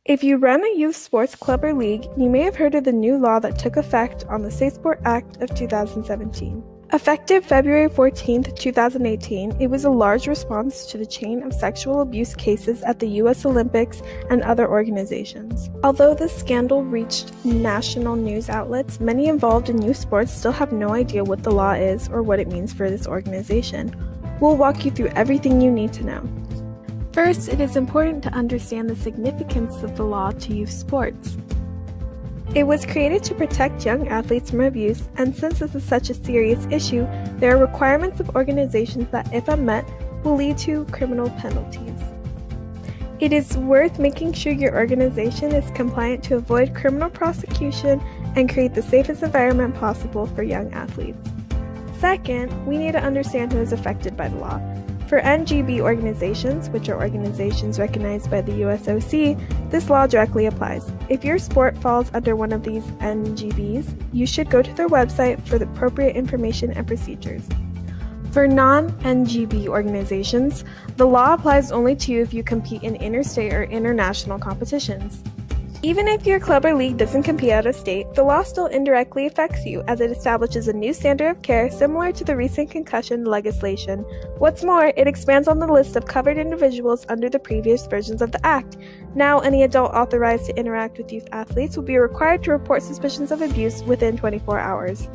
If you run a youth sports club or league, you may have heard of the new law that took effect on the Safe Sport Act of 2017. Effective February 14, 2018, it was a large response to the chain of sexual abuse cases at the U.S. Olympics and other organizations. Although the scandal reached national news outlets, many involved in youth sports still have no idea what the law is or what it means for this organization. We'll walk you through everything you need to know. First, it is important to understand the significance of the law to youth sports. It was created to protect young athletes from abuse, and since this is such a serious issue, there are requirements of organizations that, if unmet, will lead to criminal penalties. It is worth making sure your organization is compliant to avoid criminal prosecution and create the safest environment possible for young athletes. Second, we need to understand who is affected by the law. For NGB organizations, which are organizations recognized by the USOC, this law directly applies. If your sport falls under one of these NGBs, you should go to their website for the appropriate information and procedures. For non-NGB organizations, the law applies only to you if you compete in interstate or international competitions. Even if your club or league doesn't compete out of state, the law still indirectly affects you as it establishes a new standard of care similar to the recent concussion legislation. What's more, it expands on the list of covered individuals under the previous versions of the Act. Now, any adult authorized to interact with youth athletes will be required to report suspicions of abuse within 24 hours.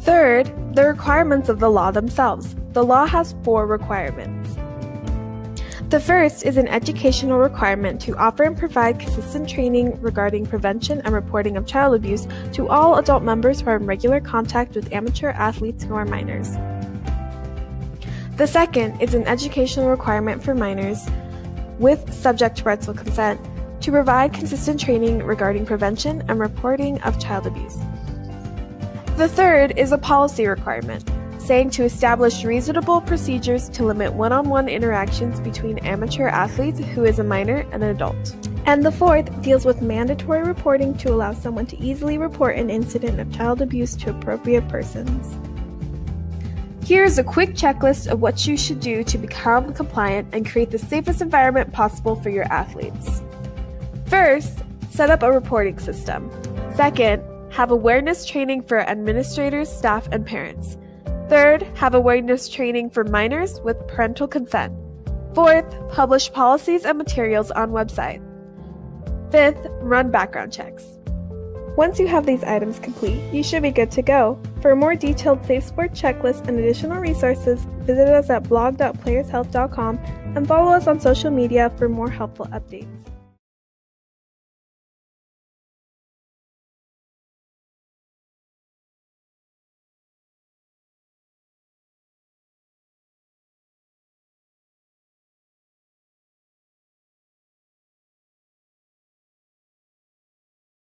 Third, the requirements of the law themselves. The law has 4 requirements. The first is an educational requirement to offer and provide consistent training regarding prevention and reporting of child abuse to all adult members who are in regular contact with amateur athletes who are minors. The second is an educational requirement for minors, with subject to parental consent, to provide consistent training regarding prevention and reporting of child abuse. The third is a policy requirement, saying to establish reasonable procedures to limit one-on-one interactions between amateur athletes who is a minor and an adult. And the fourth deals with mandatory reporting to allow someone to easily report an incident of child abuse to appropriate persons. Here's a quick checklist of what you should do to become compliant and create the safest environment possible for your athletes. First, set up a reporting system. Second, have awareness training for administrators, staff, and parents. Third, have awareness training for minors with parental consent. Fourth, publish policies and materials on website. Fifth, run background checks. Once you have these items complete, you should be good to go. For a more detailed Safe Sport checklist and additional resources, visit us at blog.playershealth.com and follow us on social media for more helpful updates.